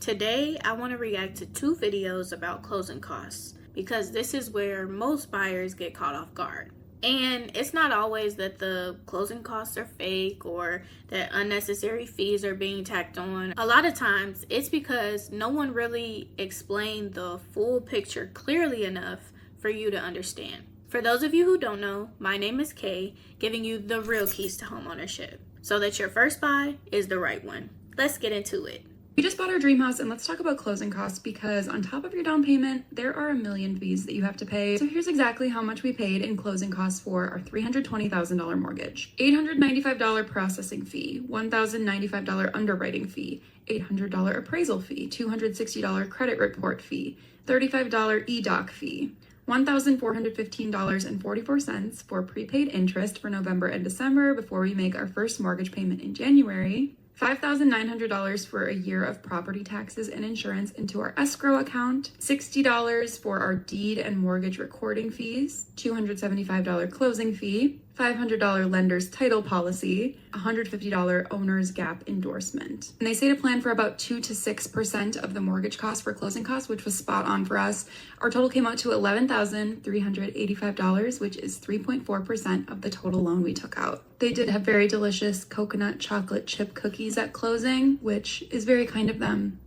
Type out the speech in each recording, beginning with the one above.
Today, I want to react to two videos about closing costs because this is where most buyers get caught off guard. And it's not always that the closing costs are fake or that unnecessary fees are being tacked on. A lot of times, it's because no one really explained the full picture clearly enough for you to understand. For those of you who don't know, my name is Kay, giving you the real keys to homeownership so that your first buy is the right one. Let's get into it. We just bought our dream house, and let's talk about closing costs because on top of your down payment, there are a million fees that you have to pay. So here's exactly how much we paid in closing costs for our $320,000 mortgage. $895 processing fee, $1,095 underwriting fee, $800 appraisal fee, $260 credit report fee, $35 e-doc fee, $1,415.44 for prepaid interest for November and December before we make our first mortgage payment in January, $5,900 for a year of property taxes and insurance into our escrow account, $60 for our deed and mortgage recording fees, $275 closing fee, $500 lender's title policy, $150 owner's gap endorsement. And they say to plan for about 2 to 6% of the mortgage cost for closing costs, which was spot on for us. Our total came out to $11,385, which is 3.4% of the total loan we took out. They did have very delicious coconut chocolate chip cookies at closing, which is very kind of them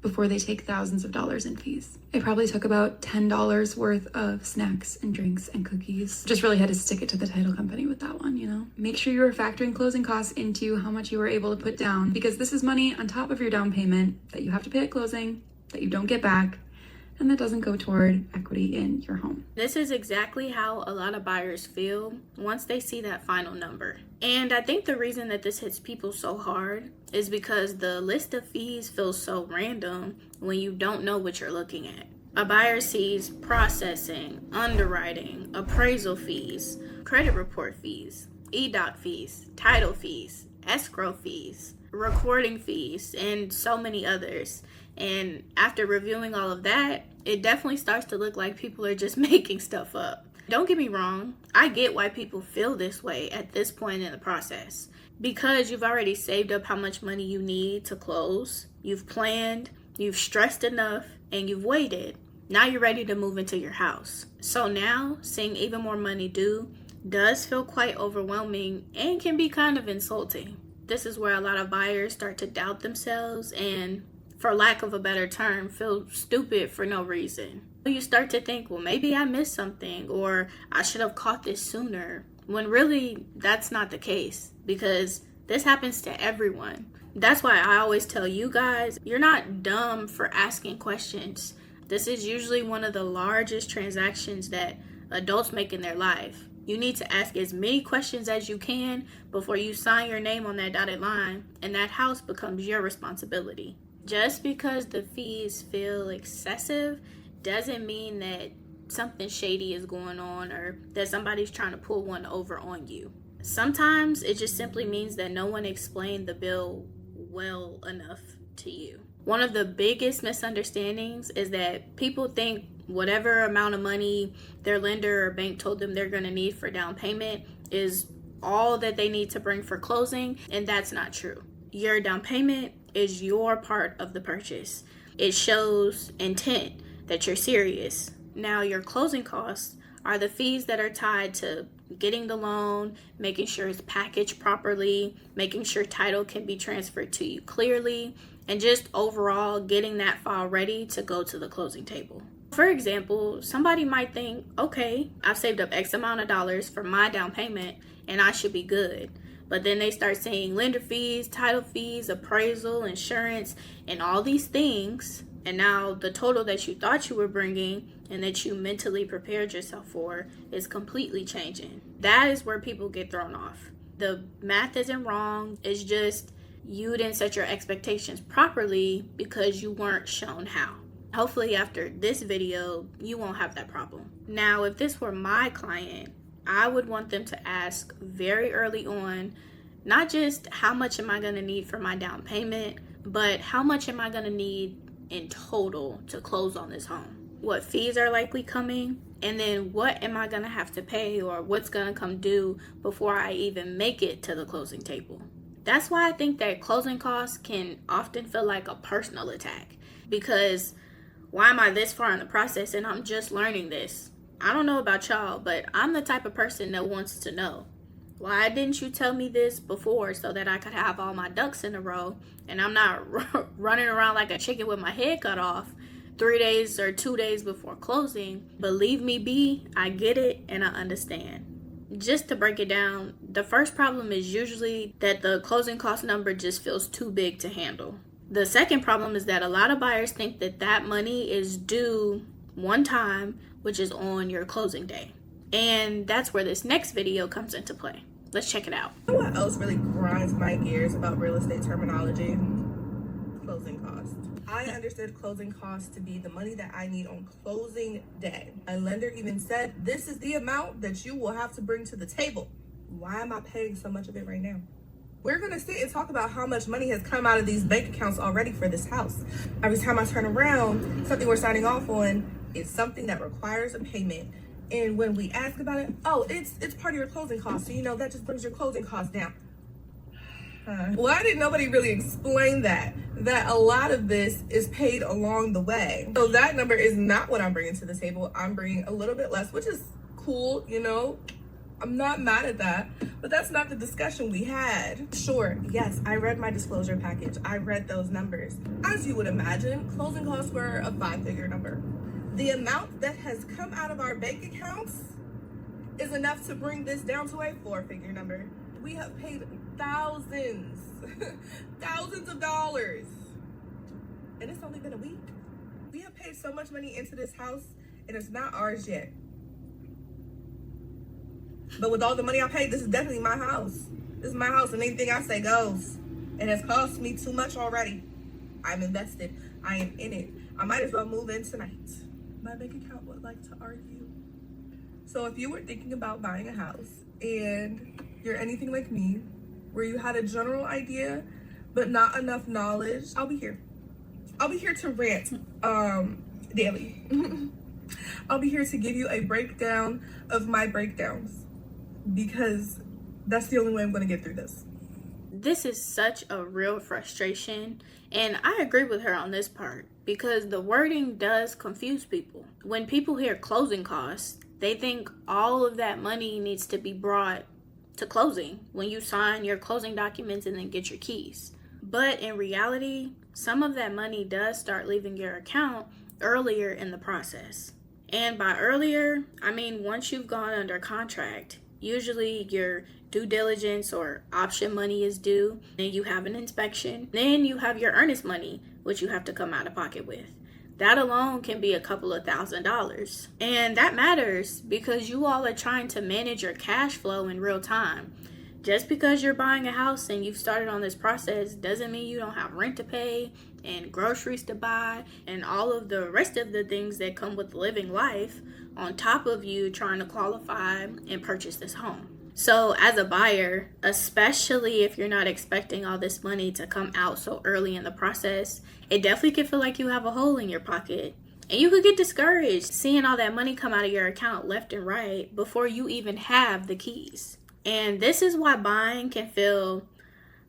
before they take thousands of dollars in fees. It probably took about $10 worth of snacks and drinks and cookies. Just really had to stick it to the title company with that one, you know? Make sure you are factoring closing costs into how much you were able to put down, because this is money on top of your down payment that you have to pay at closing, that you don't get back, and that doesn't go toward equity in your home. This is exactly how a lot of buyers feel once they see that final number. And I think the reason that this hits people so hard is because the list of fees feels so random when you don't know what you're looking at. A buyer sees processing, underwriting, appraisal fees, credit report fees, e-doc fees, title fees, escrow fees, recording fees, and so many others. And after reviewing all of that, it definitely starts to look like people are just making stuff up. Don't get me wrong, I get why people feel this way at this point in the process. Because you've already saved up how much money you need to close, you've planned, you've stressed enough, and you've waited. Now you're ready to move into your house. So now, seeing even more money due does feel quite overwhelming and can be kind of insulting. This is where a lot of buyers start to doubt themselves and, for lack of a better term, feel stupid for no reason. You start to think, well, maybe I missed something, or I should have caught this sooner, when really that's not the case, because this happens to everyone. That's why I always tell you guys, you're not dumb for asking questions. This is usually one of the largest transactions that adults make in their life. You need to ask as many questions as you can before you sign your name on that dotted line, and that house becomes your responsibility. Just because the fees feel excessive doesn't mean that something shady is going on or that somebody's trying to pull one over on you. Sometimes it just simply means that no one explained the bill well enough to you. One of the biggest misunderstandings is that people think whatever amount of money their lender or bank told them they're going to need for down payment is all that they need to bring for closing, and that's not true. Your down payment is your part of the purchase. It shows intent that you're serious. Now, your closing costs are the fees that are tied to getting the loan, making sure it's packaged properly, making sure title can be transferred to you clearly, and just overall getting that file ready to go to the closing table. For example, somebody might think, okay, I've saved up X amount of dollars for my down payment and I should be good. But then they start saying lender fees, title fees, appraisal, insurance, and all these things. And now the total that you thought you were bringing and that you mentally prepared yourself for is completely changing. That is where people get thrown off. The math isn't wrong. It's just you didn't set your expectations properly because you weren't shown how. Hopefully after this video, you won't have that problem. Now, if this were my client, I would want them to ask very early on, not just how much am I going to need for my down payment, but how much am I going to need in total to close on this home? What fees are likely coming? And then what am I going to have to pay or what's going to come due before I even make it to the closing table? That's why I think that closing costs can often feel like a personal attack, because why am I this far in the process and I'm just learning this? I don't know about y'all, but I'm the type of person that wants to know. Why didn't you tell me this before so that I could have all my ducks in a row and I'm not running around like a chicken with my head cut off 3 days or 2 days before closing? Believe me, B, I get it and I understand. Just to break it down, the first problem is usually that the closing cost number just feels too big to handle. The second problem is that a lot of buyers think that that money is due one time, which is on your closing day. And that's where this next video comes into play. Let's check it out. You know what else really grinds my gears about real estate terminology? Closing costs. I understood closing costs to be the money that I need on closing day. My lender even said, this is the amount that you will have to bring to the table. Why am I paying so much of it right now? We're going to sit and talk about how much money has come out of these bank accounts already for this house. Every time I turn around, something we're signing off on is something that requires a payment. And when we ask about it, oh, it's part of your closing costs. So, that just brings your closing costs down. Why did nobody really explain that a lot of this is paid along the way? So that number is not what I'm bringing to the table. I'm bringing a little bit less, which is cool, I'm not mad at that, but that's not the discussion we had. Sure, yes, I read my disclosure package. I read those numbers. As you would imagine, closing costs were a 5-figure number. The amount that has come out of our bank accounts is enough to bring this down to a 4-figure number. We have paid thousands of dollars, and it's only been a week. We have paid so much money into this house, and it's not ours yet. But with all the money I paid, this is definitely my house. This is my house, and anything I say goes. It has cost me too much already. I'm invested. I am in it. I might as well move in tonight. My bank account would like to argue. So if you were thinking about buying a house and you're anything like me, where you had a general idea but not enough knowledge, I'll be here. I'll be here to rant daily. I'll be here to give you a breakdown of my breakdowns, because that's the only way I'm going to get through this. This is such a real frustration, and I agree with her on this part, because the wording does confuse people. When people hear closing costs, they think all of that money needs to be brought to closing when you sign your closing documents and then get your keys. But in reality, some of that money does start leaving your account earlier in the process. And by earlier, I mean once you've gone under contract. Usually your due diligence or option money is due, then you have an inspection, then you have your earnest money, which you have to come out of pocket with. That alone can be a couple of $1,000s. And that matters because you all are trying to manage your cash flow in real time. Just because you're buying a house and you've started on this process doesn't mean you don't have rent to pay and groceries to buy and all of the rest of the things that come with living life on top of you trying to qualify and purchase this home. So as a buyer, especially if you're not expecting all this money to come out so early in the process, it definitely can feel like you have a hole in your pocket. And you could get discouraged seeing all that money come out of your account left and right before you even have the keys. And this is why buying can feel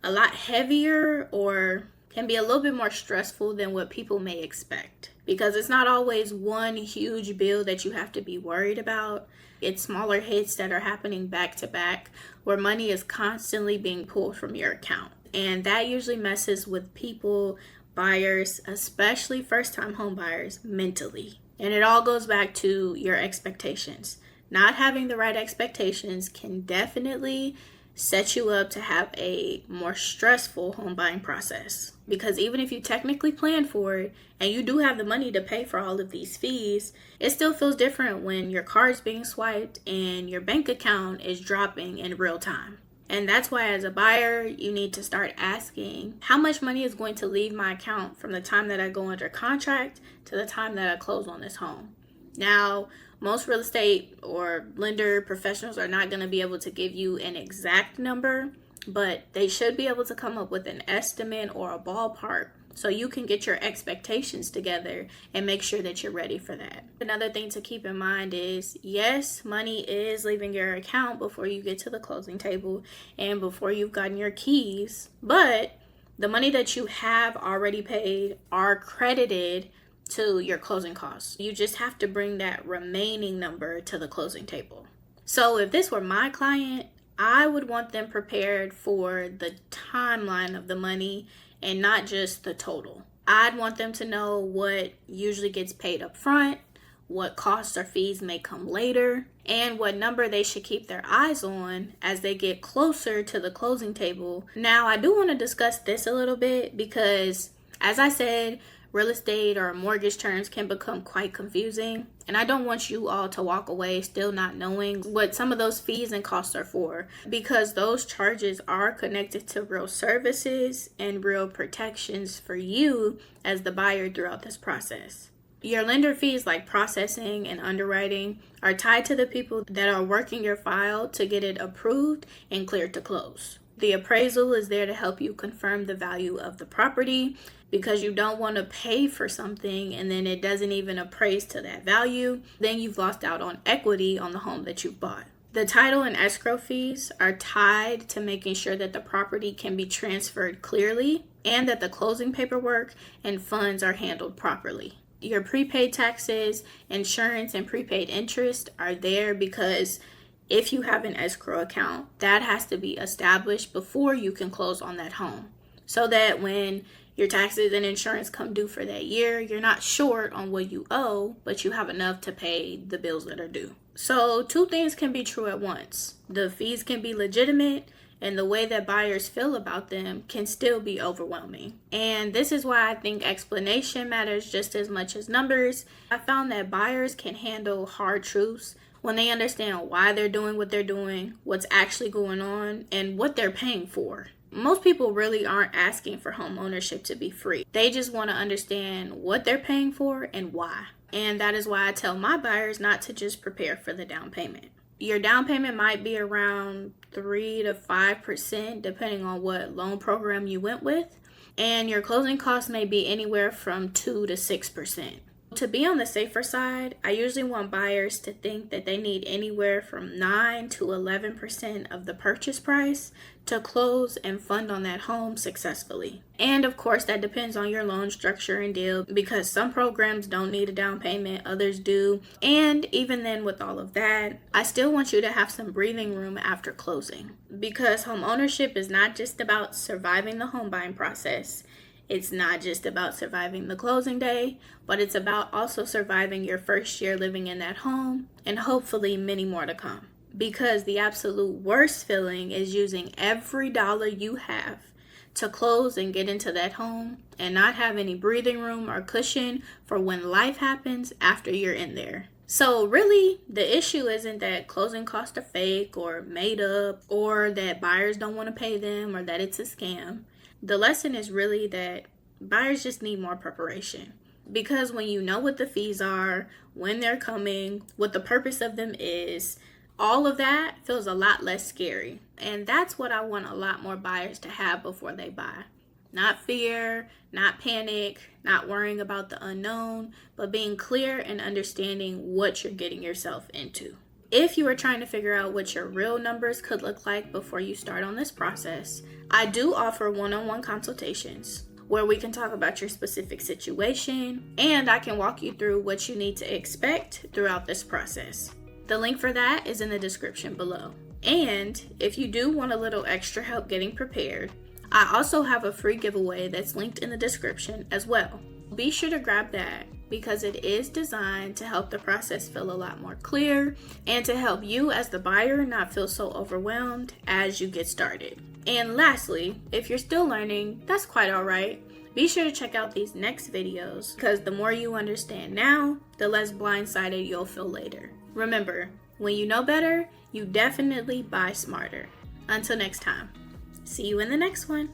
a lot heavier or can be a little bit more stressful than what people may expect. Because it's not always one huge bill that you have to be worried about. It's smaller hits that are happening back to back where money is constantly being pulled from your account. And that usually messes with people, buyers, especially first-time home buyers, mentally. And it all goes back to your expectations. Not having the right expectations can definitely set you up to have a more stressful home buying process. Because even if you technically plan for it and you do have the money to pay for all of these fees, it still feels different when your card's being swiped and your bank account is dropping in real time. And that's why as a buyer, you need to start asking, how much money is going to leave my account from the time that I go under contract to the time that I close on this home? Now, most real estate or lender professionals are not going to be able to give you an exact number, but they should be able to come up with an estimate or a ballpark so you can get your expectations together and make sure that you're ready for that. Another thing to keep in mind is, yes, money is leaving your account before you get to the closing table and before you've gotten your keys, but the money that you have already paid are credited to your closing costs. You just have to bring that remaining number to the closing table. So if this were my client, I would want them prepared for the timeline of the money and not just the total. I'd want them to know what usually gets paid up front, what costs or fees may come later, and what number they should keep their eyes on as they get closer to the closing table. Now, I do want to discuss this a little bit because, as I said, real estate or mortgage terms can become quite confusing, and I don't want you all to walk away still not knowing what some of those fees and costs are for, because those charges are connected to real services and real protections for you as the buyer throughout this process. Your lender fees, like processing and underwriting, are tied to the people that are working your file to get it approved and cleared to close. The appraisal is there to help you confirm the value of the property, because you don't want to pay for something and then it doesn't even appraise to that value. Then you've lost out on equity on the home that you bought. The title and escrow fees are tied to making sure that the property can be transferred clearly and that the closing paperwork and funds are handled properly. Your prepaid taxes, insurance, and prepaid interest are there because if you have an escrow account, that has to be established before you can close on that home, so that when your taxes and insurance come due for that year, you're not short on what you owe, but you have enough to pay the bills that are due. So 2 things can be true at once. The fees can be legitimate, and the way that buyers feel about them can still be overwhelming. And this is why I think explanation matters just as much as numbers. I found that buyers can handle hard truths when they understand why they're doing what they're doing, what's actually going on, and what they're paying for. Most people really aren't asking for home ownership to be free. They just want to understand what they're paying for and why. And that is why I tell my buyers not to just prepare for the down payment. Your down payment might be around 3 to 5% depending on what loan program you went with. And your closing costs may be anywhere from 2 to 6%. To be on the safer side, I usually want buyers to think that they need anywhere from 9 to 11% of the purchase price to close and fund on that home successfully. And of course, that depends on your loan structure and deal, because some programs don't need a down payment, others do. And even then, with all of that, I still want you to have some breathing room after closing, because home ownership is not just about surviving the home buying process. It's not just about surviving the closing day, but it's about also surviving your first year living in that home and hopefully many more to come. Because the absolute worst feeling is using every dollar you have to close and get into that home and not have any breathing room or cushion for when life happens after you're in there. So really, the issue isn't that closing costs are fake or made up, or that buyers don't want to pay them, or that it's a scam. The lesson is really that buyers just need more preparation. Because when you know what the fees are, when they're coming, what the purpose of them is, all of that feels a lot less scary. And that's what I want a lot more buyers to have before they buy. Not fear, not panic, not worrying about the unknown, but being clear and understanding what you're getting yourself into. If you are trying to figure out what your real numbers could look like before you start on this process, I do offer one-on-one consultations where we can talk about your specific situation, and I can walk you through what you need to expect throughout this process. The link for that is in the description below. And if you do want a little extra help getting prepared, I also have a free giveaway that's linked in the description as well. Be sure to grab that, because it is designed to help the process feel a lot more clear and to help you as the buyer not feel so overwhelmed as you get started. And lastly, if you're still learning, that's quite all right. Be sure to check out these next videos, because the more you understand now, the less blindsided you'll feel later. Remember, when you know better, you definitely buy smarter. Until next time, see you in the next one.